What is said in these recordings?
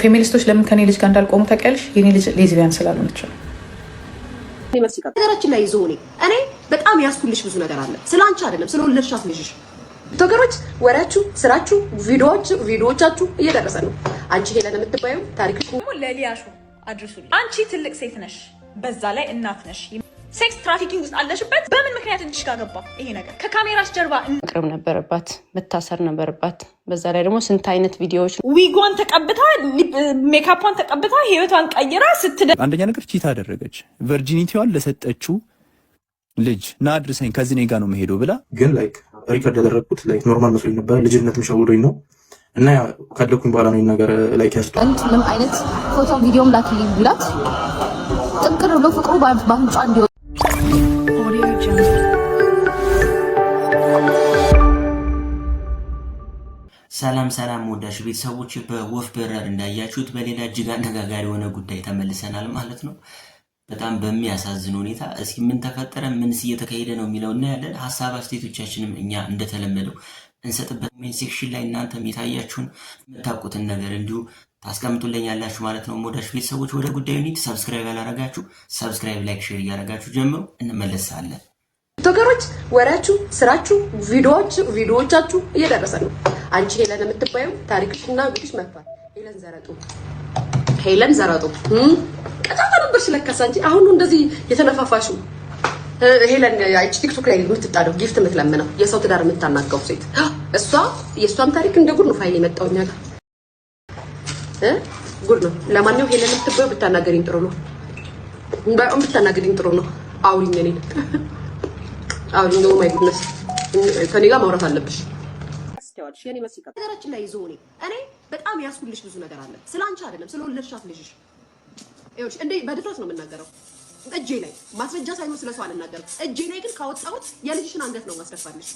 ፌሚኒስቶች ለምን ከኔ ልጅ ጋር እንዳልቆሙ ታውቂያለሽ? የኔ ልጅ ሌዝቢያን ስላልሆነች ነው። ነገራችን ላይ ይዞ እኔ በጣም ያስኩልሽ ብዙ ነገር አለ። ስላንቺ አይደለም ስለወለድሻት ልጅሽ ቶከሮች ወራችሁ ስራችሁ ቪዲዮዎቻችሁ እየደረሰ ነው። አንቺ ሄለን የምትባዩ ታሪክሽ ለሊያሹ አድርሱልኝ። አንቺ ትልቅ ሴት ነሽ፣ በዛ ላይ እናት ነሽ። ሴክስ ትራፊኪንግ ውስጥ አለሽበት። በምን ምክንያት እንዲሽ ጋገባ? ይሄ ነገር ከካሜራስ ጀርባ መቅረብ ነበረባት፣ መታሰር ነበረባት። በዛ ላይ ደግሞ ስንት አይነት ቪዲዮዎች ዊጓን ተቀብታ ሜካፓን ተቀብታ ህይወቷን ቀይራ አንደኛ ነገር ቺታ አደረገች። ቨርጂኒቲዋን ለሰጠችው ልጅ ና አድርሰኝ ከዚህ እኔ ጋ ነው መሄዱ ብላ ግን ላይክ ሪከርድ ያደረግኩት ላይክ ኖርማል መስሎኝ ነበር። ልጅነት ሸውዶኝ ነው እና ካደኩኝ በኋላ ነው ነገር ላይክ ያስቷል። ምንም አይነት ፎቶ ቪዲዮም ላክልኝ ብላት ጥንቅር ብሎ ፍቅሩ በአፍንጫ እንዲወጣ ሰላም ወዳጅ ቤተሰቦች፣ በወፍ በረር እንዳያችሁት በሌላ እጅግ አነጋጋሪ የሆነ ጉዳይ ተመልሰናል ማለት ነው። በጣም በሚያሳዝን ሁኔታ እስኪ ምን ተፈጠረ፣ ምንስ እየተካሄደ ነው የሚለው እናያለን። ሀሳብ አስተያየቶቻችንም እኛ እንደተለመደው እንሰጥበት። ኮሜንት ሴክሽን ላይ እናንተም የታያችሁን የምታውቁትን ነገር እንዲሁ ታስቀምጡልኛላችሁ ማለት ነው። ወዳጅ ቤተሰቦች ወደ ጉዳዩ እንሂድ። ሰብስክራይብ ያላረጋችሁ ሰብስክራይብ፣ ላይክ፣ ሼር እያረጋችሁ ጀምሩ። እንመለሳለን። ቶከሮች ወራችሁ ስራችሁ ቪዲዮዎቻችሁ እየደረሰ ነው። አንቺ ሄለን የምትባዩ ታሪክሽና ቪዲዮሽ መጥቷል። ሄለን ዘረጡ ቀጣጣ ነበር ስለከሳ እንጂ አሁን እንደዚህ የተነፋፋሹ ሄለን አይቺ ቲክቶክ ላይ የምትጣደው ጊፍት የምትለምነው የሰው ትዳር የምታናገው ሴት እሷ የሷም ታሪክ እንደ ጉድ ነው ፋይል የመጣውኛ ጋር ጉድ ነው። ለማንኛውም ሄለን የምትባዩ ብታናገሪኝ ጥሩ ነው። ብታናገሪኝ ጥሩ ነው። አውሪኝ እኔን አውሪኝ ነው። ማይ ጉድነስ ከኔ ጋር ማውራት አለብሽ። አስተዋልሽ የኔ መስይካ ነገራችን ላይ ይዞ እኔ በጣም ያስኩልሽ ብዙ ነገር አለ። ስላንቺ አይደለም ስለወለድሻት ልጅሽ ይኸውልሽ እንዴ በድፍረት ነው የምናገረው። እጄ ላይ ማስረጃ ሳይሆን ስለሰው አልናገርም። እጄ ላይ ግን ካወጣሁት የልጅሽን አንገት ነው ማስደፋልሽ።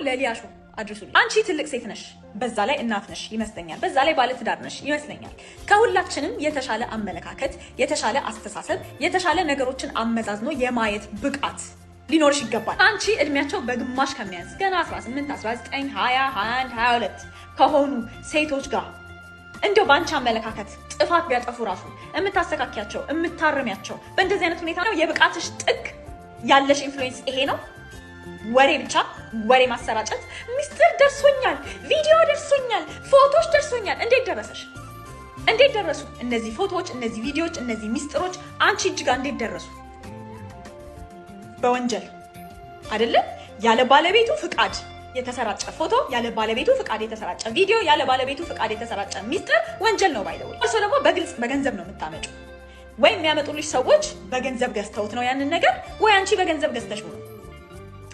ለሊያሹ አድርሱልኝ። አንቺ ትልቅ ሴት ነሽ፣ በዛ ላይ እናት ነሽ ይመስለኛል። በዛ ላይ ባለትዳር ነሽ ይመስለኛል። ከሁላችንም የተሻለ አመለካከት፣ የተሻለ አስተሳሰብ፣ የተሻለ ነገሮችን አመዛዝኖ የማየት ብቃት ሊኖርሽ ይገባል። አንቺ እድሜያቸው በግማሽ ከሚያንስ ገና 18፣ 19፣ 20፣ 21፣ 22 ከሆኑ ሴቶች ጋር እንደው ባንቺ አመለካከት ጥፋት ቢያጠፉ ራሱ የምታስተካክያቸው የምታርሚያቸው በእንደዚህ አይነት ሁኔታ ነው። የብቃትሽ ጥግ ያለሽ ኢንፍሉዌንስ ይሄ ነው። ወሬ ብቻ ወሬ ማሰራጨት። ሚስጥር ደርሶኛል፣ ቪዲዮ ደርሶኛል፣ ፎቶዎች ደርሶኛል። እንዴት ደረሰሽ? እንዴት ደረሱ እነዚህ ፎቶዎች፣ እነዚህ ቪዲዮዎች፣ እነዚህ ሚስጥሮች አንቺ እጅ ጋር እንዴት ደረሱ? በወንጀል አይደለም ያለ ባለቤቱ ፍቃድ የተሰራጨ ፎቶ፣ ያለ ባለቤቱ ፍቃድ የተሰራጨ ቪዲዮ፣ ያለ ባለቤቱ ፍቃድ የተሰራጨ ሚስጥር ወንጀል ነው። ባይደው እርሶ ደግሞ በግልጽ በገንዘብ ነው የምታመጩ። ወይ የሚያመጡልሽ ሰዎች በገንዘብ ገዝተውት ነው ያንን ነገር፣ ወይ አንቺ በገንዘብ ገዝተሽ ነው።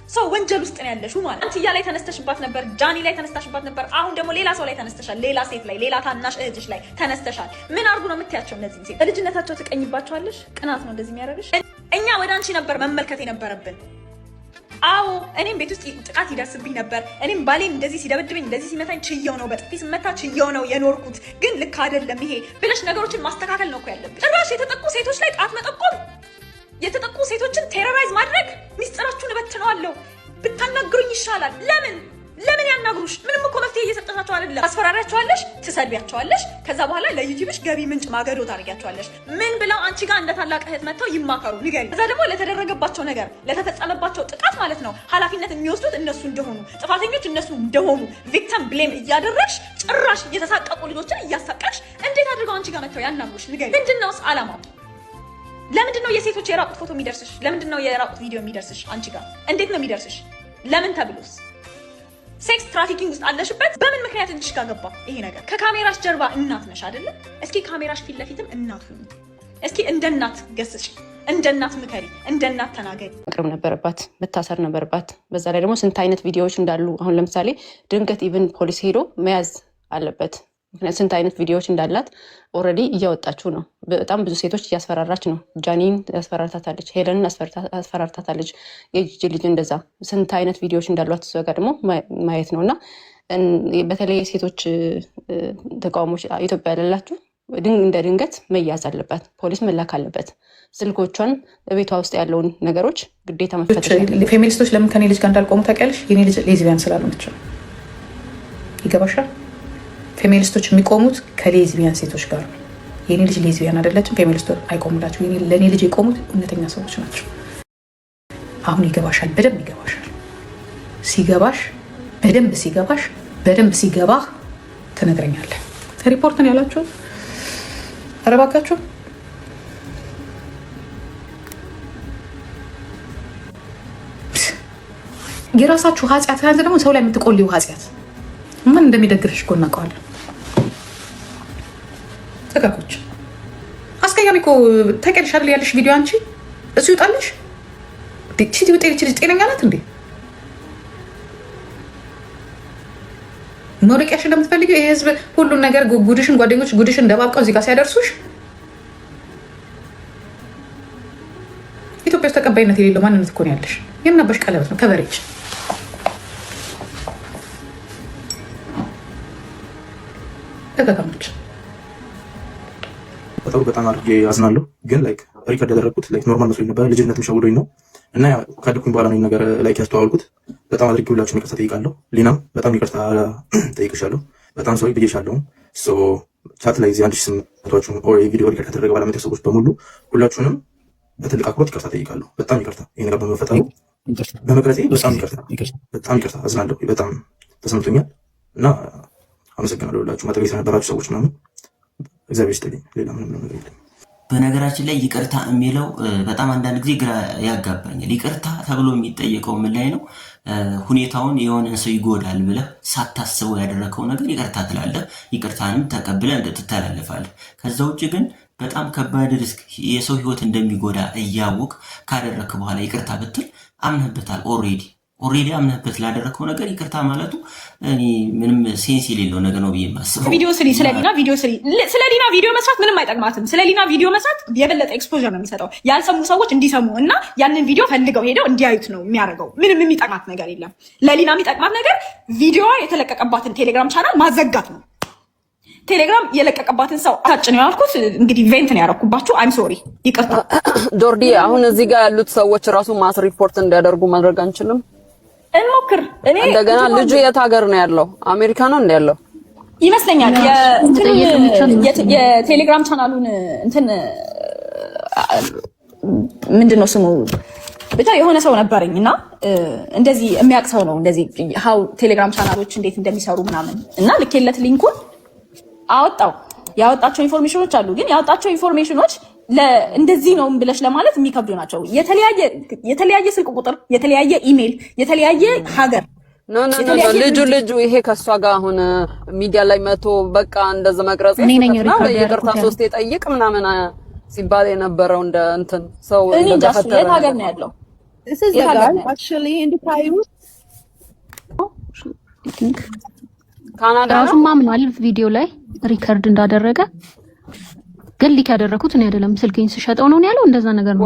ሰው ወንጀል ውስጥ ነው ያለሽው ማለት። አንቺያ ላይ ተነስተሽባት ነበር፣ ጃኒ ላይ ተነስተሽባት ነበር። አሁን ደግሞ ሌላ ሰው ላይ ተነስተሻል፣ ሌላ ሴት ላይ፣ ሌላ ታናሽ እህትሽ ላይ ተነስተሻል። ምን አርጉ ነው የምትያቸው? እነዚህ ሴት በልጅነታቸው ትቀኝባቸዋለሽ። ቅናት ነው እንደዚህ የሚያደርግሽ። እኛ ወደ አንቺ ነበር መመልከት የነበረብን። አዎ እኔም ቤት ውስጥ ጥቃት ይደርስብኝ ነበር። እኔም ባሌም እንደዚህ ሲደበድበኝ እንደዚህ ሲመታኝ ችየው ነው፣ በጥፊ ስመታ ችየው ነው የኖርኩት። ግን ልክ አይደለም ይሄ ብለሽ ነገሮችን ማስተካከል ነው እኮ ያለብሽ። ጭራሽ የተጠቁ ሴቶች ላይ ጣት መጠቆም፣ የተጠቁ ሴቶችን ቴሮራይዝ ማድረግ፣ ሚስጥራችሁን እበትነዋለሁ ብታናግሩኝ ይሻላል። ለምን ያናግሩሽ? ምንም እኮ መፍትሄ እየሰጠሻቸው አይደለም። አስፈራሪያቸዋለሽ፣ ትሰድቢያቸዋለሽ። ከዛ በኋላ ለዩቲዩብሽ ገቢ ምንጭ ማገዶ ታደርጊያቸዋለሽ። ምን ብለው አንቺ ጋር እንደ ታላቅ እህት መጥተው ይማከሩ ንገሪ። ከዛ ደግሞ ለተደረገባቸው ነገር ለተፈጸመባቸው ጥቃት ማለት ነው ኃላፊነት የሚወስዱት እነሱ እንደሆኑ፣ ጥፋተኞች እነሱ እንደሆኑ ቪክቲም ብሌም እያደረግሽ ጭራሽ እየተሳቀቁ ልጆችን እያሳቀቅሽ እንዴት አድርገው አንቺ ጋር መጥተው ያናግሩሽ ንገሪ። ምንድነውስ አላማው? ለምንድነው የሴቶች የራቁት ፎቶ የሚደርስሽ? ለምንድነው የራቁት ቪዲዮ የሚደርስሽ? አንቺ ጋር እንዴት ነው የሚደርስሽ? ለምን ተብሎስ? ሴክስ ትራፊኪንግ ውስጥ አለሽበት። በምን ምክንያት እንድሽ ጋገባ? ይሄ ነገር ከካሜራሽ ጀርባ እናት ነሽ አይደለ? እስኪ ካሜራሽ ፊት ለፊትም እናት ሁኚ። እስኪ እንደ እናት ገስጪ፣ እንደ እናት ምከሪ፣ እንደ እናት ተናገሪ። መቅረብ ነበረባት፣ መታሰር ነበረባት። በዛ ላይ ደግሞ ስንት አይነት ቪዲዮዎች እንዳሉ አሁን ለምሳሌ ድንገት ኢቭን ፖሊስ ሄዶ መያዝ አለበት። ምክንያት ስንት አይነት ቪዲዮዎች እንዳላት ኦልሬዲ እያወጣችው ነው። በጣም ብዙ ሴቶች እያስፈራራች ነው። ጃኒን ያስፈራርታታለች፣ ሄለንን ያስፈራርታታለች፣ የጂጂ ልጅ እንደዛ ስንት አይነት ቪዲዮዎች እንዳሏት እሷ ጋር ደግሞ ማየት ነው። እና በተለይ ሴቶች ተቃውሞች ኢትዮጵያ ያላላችሁ እንደ ድንገት መያዝ አለባት፣ ፖሊስ መላክ አለበት። ስልኮቿን ቤቷ ውስጥ ያለውን ነገሮች ግዴታ መፈተሽ። ፌሚኒስቶች ለምን ከኔ ልጅ ጋር እንዳልቆሙ ታውቂያለሽ? የኔ ልጅ ሌዝቢያን ስላልሆነች ነው። ይገባሻል? ፌሚኒስቶች የሚቆሙት ከሌዝቢያን ሴቶች ጋር ነው። የኔ ልጅ ሌዝቢያን አይደለችም፣ ፌሚኒስቶች አይቆሙላቸው። ለእኔ ልጅ የቆሙት እውነተኛ ሰዎች ናቸው። አሁን ይገባሻል፣ በደንብ ይገባሻል። ሲገባሽ በደንብ ሲገባሽ በደንብ ሲገባህ ትነግረኛለህ። ሪፖርትን ያላችሁ አረባካችሁ የራሳችሁ ኃጢአት ያንተ ደግሞ ሰው ላይ የምትቆልዩ ኃጢአት ምን እንደሚደግፍሽ እኮ እናውቀዋለን። ተጋቆች አስቀያሚ እኮ ታውቂያለሽ አይደል? ያለሽ ቪዲዮ አንቺ እሱ ይውጣልሽ። ቺቲ ውጤት ጤነኛ ናት እንዴ? መውደቂያሽ እንደምትፈልጊው ይሄ ህዝብ ሁሉን ነገር ጉድሽን ጓደኞች ጉድሽን እንደባብቀው እዚህ ጋር ሲያደርሱሽ ኢትዮጵያ ውስጥ ተቀባይነት የሌለው ማንነት እኮ ነው ያለሽ። የምናበሽ ቀለበት ነው ከበሬች ተጋጋሞች በጣም አድርጌ ያዝናለሁ። ግን ላይክ ሪከርድ ያደረግኩት ላይክ ኖርማል መስሎኝ ነበር። ልጅነትም ሸውዶኝ ነው እና ካደኩኝ በኋላ ነው ነገር ላይክ ያስተዋልኩት። በጣም አድርጌ ሁላችሁም ይቅርታ ጠይቃለሁ። ሊናም በጣም ይቅርታ ጠይቅሻለሁ። በጣም ሶሪ ብዬሻለሁ። ቻት ላይ እዚህ 1800 ቪዲዮ ሪከርድ ከተደረገ በኋላ መጥተው ሰዎች በሙሉ ሁላችሁንም በትልቅ አክብሮት ይቅርታ ጠይቃለሁ። በጣም ይቅርታ ይሄ ነገር በመፈጠሩ በመቅረጼ በጣም ይቅርታ አዝናለሁ። በጣም ተሰምቶኛል እና አመሰግናለሁ ሁላችሁም አጠገቤ ስለነበራችሁ ሰዎች ምናምን እግዚአብሔር ይስጥልኝ። ሌላ ምንም ነገር የለም። በነገራችን ላይ ይቅርታ የሚለው በጣም አንዳንድ ጊዜ ግራ ያጋባኛል። ይቅርታ ተብሎ የሚጠየቀው ምን ላይ ነው? ሁኔታውን የሆነን ሰው ይጎዳል ብለህ ሳታስበው ያደረከው ነገር ይቅርታ ትላለህ። ይቅርታንም ተቀብለህ ትተላለፋለህ። ከዛ ውጭ ግን በጣም ከባድ ሪስክ የሰው ህይወት እንደሚጎዳ እያወቅ ካደረክ በኋላ ይቅርታ ብትል አምነህበታል። ኦልሬዲ አምነህበት ላደረከው ነገር ይቅርታ ማለቱ እኔ ምንም ሴንስ የሌለው ነገር ነው ብዬ የማስበው። ቪዲዮ ስሪ፣ ስለ ሊና ቪዲዮ መስራት ምንም አይጠቅማትም። ስለ ሊና ቪዲዮ መስራት የበለጠ ኤክስፖዠር ነው የሚሰጠው። ያልሰሙ ሰዎች እንዲሰሙ እና ያንን ቪዲዮ ፈልገው ሄደው እንዲያዩት ነው የሚያደርገው። ምንም የሚጠቅማት ነገር የለም። ለሊና የሚጠቅማት ነገር ቪዲዮ የተለቀቀባትን ቴሌግራም ቻናል ማዘጋት ነው። ቴሌግራም የለቀቀባትን ሰው ታጭ ነው ያልኩት። እንግዲህ ኢቨንት ነው ያደረኩባችሁ። አይም ሶሪ፣ ይቅርታ ጆርዲ። አሁን እዚህ ጋር ያሉት ሰዎች ራሱ ማስ ሪፖርት እንዲያደርጉ ማድረግ አንችልም? እንሞክር። እኔ እንደገና ልጁ የት ሀገር ነው ያለው? አሜሪካ ነው እንደ ያለው ይመስለኛል። የቴሌግራም ቻናሉን እንትን ምንድነው ስሙ ብቻ የሆነ ሰው ነበረኝና እንደዚህ የሚያውቅ ሰው ነው እንደዚህ ሃው ቴሌግራም ቻናሎች እንዴት እንደሚሰሩ ምናምን እና ልኬለት ሊንኩን አወጣው። ያወጣቸው ኢንፎርሜሽኖች አሉ፣ ግን ያወጣቸው ኢንፎርሜሽኖች እንደዚህ ነው ብለሽ ለማለት የሚከብዱ ናቸው። የተለያየ ስልክ ቁጥር፣ የተለያየ ኢሜል፣ የተለያየ ሀገር ልጁ ይሄ ከሷ ጋር አሁን ሚዲያ ላይ መቶ በቃ እንደዛ መቅረጽ ይቅርታ ሶስት የጠይቅ ምናምን ሲባል የነበረው እንደ እንትን ሰው እንደፈተረ የት ሀገር ነው ያለው? ካናዳ ራሱ ማምኗል ቪዲዮ ላይ ሪከርድ እንዳደረገ። ግን ሊክ ያደረኩት እኔ አይደለም፣ ስልኬን ስሸጠው ነው ያለው። እንደዛ ነገር ነው።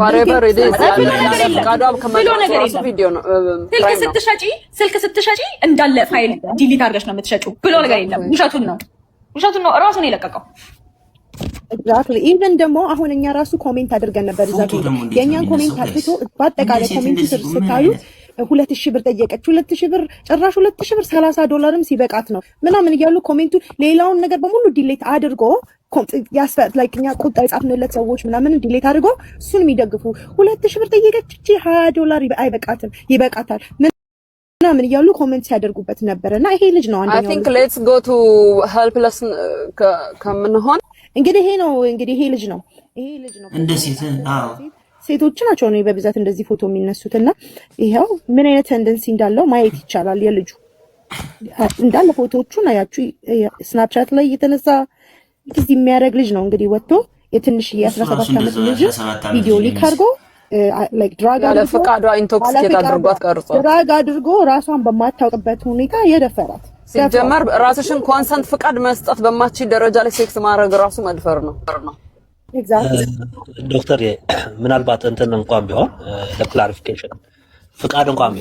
ስልክ ስትሸጪ እንዳለ ፋይል ዲሊት አድርገሽ ነው የምትሸጪው ብሎ ነገር የለም። ውሸቱን ነው ራሱ ነው የለቀቀው። ኤግዛክትሊ። ኢቨን ደግሞ አሁን እኛ ራሱ ኮሜንት አድርገን ነበር እዛ የእኛን ኮሜንት አጥቶ በአጠቃላይ ኮሜንት ስር ስታዩት 2000 ብር ጠየቀች። 2000 ብር ጭራሽ 2000 ብር $30 ሲበቃት ነው ምናምን እያሉ ኮሜንቱ ሌላውን ነገር በሙሉ ዲሌት አድርጎ ያስፈት ላይክ እኛ ቁጣ የጻፍንለት ሰዎች ምናምን ዲሌት አድርጎ እሱን የሚደግፉ 2000 ብር ጠየቀች እቺ $20 አይበቃትም ይበቃታል ምናምን እያሉ ኮሜንት ሲያደርጉበት ነበርና ይሄ ልጅ ነው አንደኛው። I think let's go to helpless ከምንሆን እንግዲህ ይሄ ልጅ ነው እንደ ሴት ሴቶች ናቸው ነው በብዛት እንደዚህ ፎቶ የሚነሱትና ይሄው ምን አይነት ቴንደንሲ እንዳለው ማየት ይቻላል። የልጁ እንዳለ ፎቶዎቹን አያችሁ ስናፕቻት ላይ የተነሳ እንደዚህ የሚያደርግ ልጅ ነው እንግዲህ ወጥቶ የትንሽ የ17 ዓመት ልጅ ቪዲዮ ሊክ አድርጎ ላይክ ድራግ አለ ፈቃዷ ኢንቶክሲኬት አድርጓት ቀርጾ ድራግ አድርጎ ራሷን በማታውቅበት ሁኔታ የደፈራት ሲጀመር ራስሽን ኮንሰንት ፍቃድ መስጠት በማትችል ደረጃ ላይ ሴክስ ማድረግ ራሱ መድፈር ነው። ዶክተር ምናልባት እንትን እንኳን ቢሆን ለክላሪፊኬሽን ፍቃድ እንኳን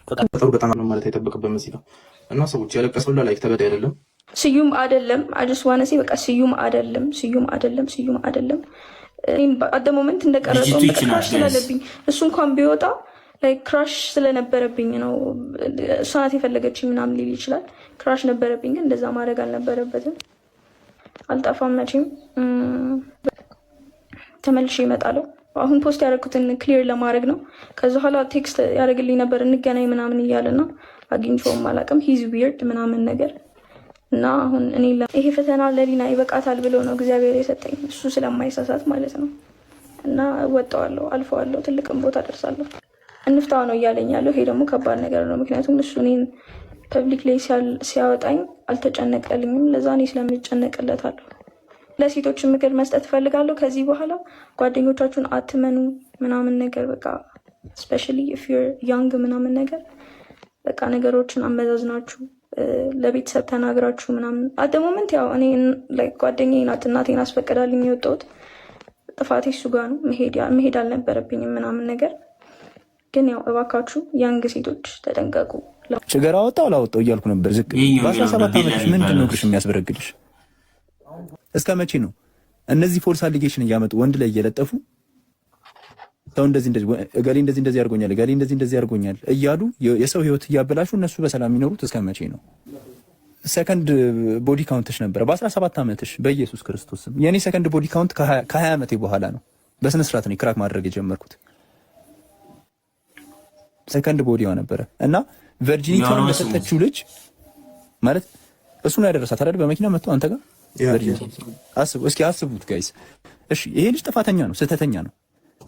ፈቃዱ በጣም ነው ማለት አይጠበቅብም እዚህ ነው እና ሰዎች ያለቀሰውላ ላይክ ተበዳይ አይደለም ስዩም አይደለም አዲስ ዋነሲ በቃ ስዩም አይደለም አደ ሞመንት እንደቀረጸው ክራሽ ስለለብኝ እሱ እንኳን ቢወጣ ክራሽ ስለነበረብኝ ነው እሷ ናት የፈለገችኝ ምናምን ሊል ይችላል። ክራሽ ነበረብኝ፣ ግን እንደዛ ማድረግ አልነበረበትም። አልጠፋም መቼም ተመልሼ እመጣለሁ። አሁን ፖስት ያደረኩትን ክሊር ለማድረግ ነው። ከዚ ኋላ ቴክስት ያደርግልኝ ነበር እንገናኝ ምናምን እያለና አግኝቼውም አላውቅም። ሂዝ ዊርድ ምናምን ነገር እና አሁን እኔ ይሄ ፈተና ለሊና ይበቃታል ብሎ ነው እግዚአብሔር የሰጠኝ፣ እሱ ስለማይሳሳት ማለት ነው። እና እወጣዋለሁ፣ አልፈዋለሁ፣ ትልቅም ቦታ ደርሳለሁ። እንፍታው ነው እያለኝ ያለው። ይሄ ደግሞ ከባድ ነገር ነው፣ ምክንያቱም እሱ እኔን ፐብሊክ ላይ ሲያወጣኝ አልተጨነቀልኝም። ለዛ እኔ ስለምጨነቅለታለሁ። ለሴቶችን ምክር መስጠት እፈልጋለሁ። ከዚህ በኋላ ጓደኞቻችሁን አትመኑ ምናምን ነገር በቃ ስፔሻሊ ኢፍ ዩር ያንግ ምናምን ነገር በቃ ነገሮችን አመዛዝናችሁ ለቤተሰብ ተናግራችሁ ምናምን አደሞመንት ያው እኔ ጓደኛዬ ናት እናቴን አስፈቅዳልኝ የወጣሁት ጥፋቴ እሱ ጋር ነው። መሄድ አልነበረብኝም ምናምን ነገር ግን ያው እባካችሁ ያንግ ሴቶች ተጠንቀቁ። ችግር አወጣው አላወጣው እያልኩ ነበር። ዝቅ በ17 ዓመትሽ ምንድን ነው እግርሽ የሚያስበረግድሽ? እስከ መቼ ነው እነዚህ ፎልስ አሊጌሽን እያመጡ ወንድ ላይ እየለጠፉ ሰው እንደዚህ እገሌ እንደዚህ ያርጎኛል እገሌ እንደዚህ ያርጎኛል እያሉ የሰው ህይወት እያበላሹ እነሱ በሰላም የሚኖሩት እስከ መቼ ነው? ሰከንድ ቦዲ ካውንትሽ ነበረ በ17 ዓመትሽ በኢየሱስ ክርስቶስ ስም። የኔ ሰከንድ ቦዲ ካውንት ከ20 ዓመቴ በኋላ ነው በስነ ስርዓት ነው ክራክ ማድረግ የጀመርኩት። ሰከንድ ቦዲዋ ነበረ እና ቨርጂኒቲውን ለሰጠችው ልጅ ማለት እሱ ነው ያደረሳት አይደል? በመኪና መጥቶ አንተ ጋር አስቡት ጋይስ። እሺ ይሄ ልጅ ጥፋተኛ ነው፣ ስህተተኛ ነው።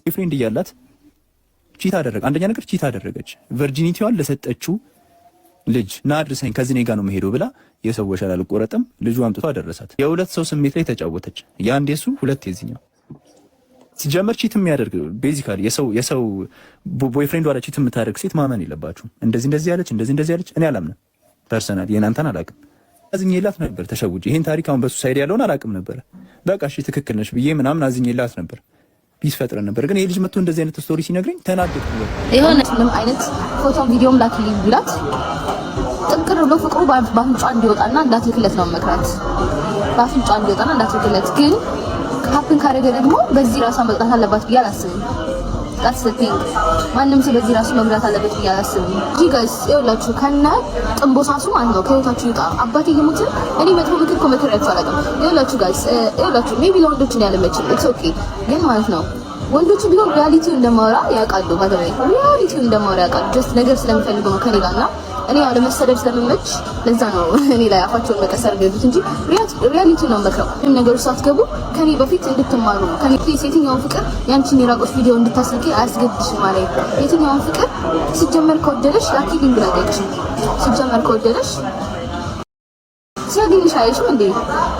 ፍሬንድ እያላት ቺት አደረገ። አንደኛ ነገር ቺት አደረገች። ቨርጂኒቲዋን ለሰጠችው ልጅ ና አድርሰኝ ከዚህ እኔ ጋር ነው የምሄደው ብላ የሰው ወሸላ አልቆረጥም ልጁ አምጥቶ አደረሳት። የሁለት ሰው ስሜት ላይ ተጫወተች። የአንድ የሱ ሁለት የዚህኛው። ሲጀመር ቺት የሚያደርግ ቤዚካሊ የሰው ቦይፍሬንድ ዋላ ቺት የምታደርግ ሴት ማመን የለባችሁም። እንደዚህ ያለች እኔ አላምንም። ፐርሰናል የናንተን አላውቅም። አዝኜላት ነበር ተሸውጄ። ይሄን ታሪክ አሁን በሱ ሳይድ ያለውን አላውቅም ነበር። በቃ እሺ ትክክል ነሽ ብዬ ምናምን አዝኜላት ነበር። ፒስ ፈጥረን ነበር። ግን ይሄ ልጅ መጥቶ እንደዚህ አይነት ስቶሪ ሲነግረኝ ተናደድኩ። የሆነ ምንም አይነት ፎቶም ቪዲዮም ላክልኝ ብላት ጥንቅር ብሎ ፍቅሩ በአፍንጫ እንዲወጣና እንዳትልክለት ነው መክራት። በአፍንጫ እንዲወጣና እንዳትልክለት። ግን ሀፕን ካደረገ ደግሞ በዚህ ራሷ መቅጣት አለባት ብዬ አላስብም። that's the thing ማንም ሰው በዚህ ራሱ መምራት አለበት ብዬ አላስብም። እዚህ ጋይስ ይኸውላችሁ ከነ ጥንቦሳሱ ማለት ነው ከህይወታችሁ ይውጣ። አባቴ ይሙት እኔ መጥፎ ምክር እኮ መከራችሁ አላውቅም። ይኸውላችሁ ጋይስ ይኸውላችሁ ሜቢ ለወንዶች ነው ያለመችል ኢትስ ኦኬ። ግን ማለት ነው ወንዶች ቢሆን ሪያሊቲውን እንደማወራ ያውቃሉ። ባደረይ ሪያሊቲውን እንደማወራ ያውቃሉ። ጀስት ነገር ስለምፈልግ ነው ከኔ ጋርና እኔ ያው ለመሰደብ ስለምመች ለዛ ነው እኔ ላይ አፋቸውን መቀሰር ገቡት እንጂ ሪያሊቲውን ነው መክረው ነገሩ ሳትገቡ ከኔ በፊት እንድትማሩ ነው። ከኔ ፕሊስ የትኛውን ፍቅር ያንቺን የራቆች ቪዲዮ እንድታስልኪ አያስገድድሽም ማለት ነው። የትኛውን ፍቅር ሲጀመር ከወደደሽ ላኪልኝ ብላ ጠይቅሽ። ሲጀመር ከወደደሽ ሲያገኝሽ አይሽም እንዴ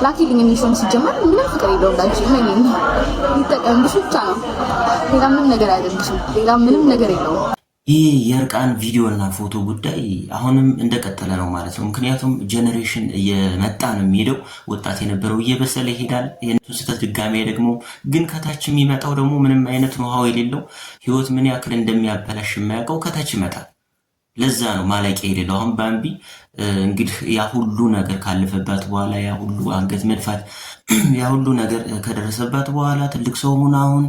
ላኪልኝ የሚሽውን ሲጀመር ምንም ፍቅር የለውም ዳንቺ ምን ይጠቀምብሽ ብቻ ነው። ሌላ ምንም ነገር አይደለም። ሌላ ምንም ነገር የለውም። ይህ የእርቃን ቪዲዮ እና ፎቶ ጉዳይ አሁንም እንደቀጠለ ነው ማለት ነው። ምክንያቱም ጄኔሬሽን እየመጣ ነው የሚሄደው። ወጣት የነበረው እየበሰለ ይሄዳል። የነሱን ስህተት ድጋሚ ደግሞ ግን ከታች የሚመጣው ደግሞ ምንም አይነት ኖሃው የሌለው ህይወት ምን ያክል እንደሚያበላሽ የማያውቀው ከታች ይመጣል። ለዛ ነው ማለቂያ የሌለው። አሁን ባምቢ እንግዲህ ያ ሁሉ ነገር ካለፈባት በኋላ ያ ሁሉ አንገት መድፋት ያ ሁሉ ነገር ከደረሰባት በኋላ ትልቅ ሰው ሆና አሁን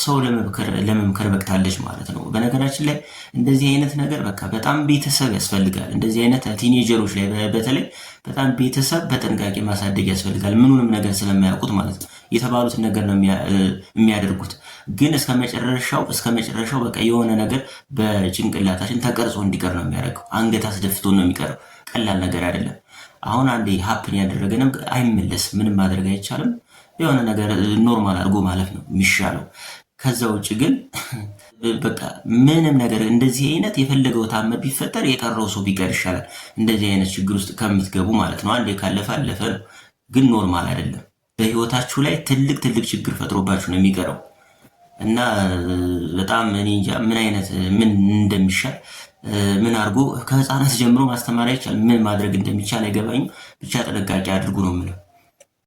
ሰው ለመምከር በቅታለች ማለት ነው። በነገራችን ላይ እንደዚህ አይነት ነገር በቃ በጣም ቤተሰብ ያስፈልጋል። እንደዚህ አይነት ቲኔጀሮች ላይ በተለይ በጣም ቤተሰብ በጥንቃቄ ማሳደግ ያስፈልጋል። ምኑንም ነገር ስለማያውቁት ማለት ነው። የተባሉትን ነገር ነው የሚያደርጉት። ግን እስከ መጨረሻው በቃ የሆነ ነገር በጭንቅላታችን ተቀርጾ እንዲቀር ነው የሚያደርገው። አንገት አስደፍቶ ነው የሚቀረው። ቀላል ነገር አይደለም። አሁን አንዴ ሀፕን ያደረገንም አይመለስም። ምንም ማድረግ አይቻልም። የሆነ ነገር ኖርማል አድርጎ ማለት ነው የሚሻለው። ከዛ ውጭ ግን በቃ ምንም ነገር እንደዚህ አይነት የፈለገው ታመር ቢፈጠር የቀረው ሰው ቢቀር ይሻላል። እንደዚህ አይነት ችግር ውስጥ ከምትገቡ ማለት ነው። አንዴ ካለፈ አለፈ ነው። ግን ኖርማል አይደለም። በህይወታችሁ ላይ ትልቅ ችግር ፈጥሮባችሁ ነው የሚቀረው እና በጣም እኔ እንጃ ምን እንደሚሻል ምን አድርጎ ከህፃናት ጀምሮ ማስተማር አይቻልም። ምን ማድረግ እንደሚቻል አይገባኝም። ብቻ ጥንቃቄ አድርጉ ነው የምለው።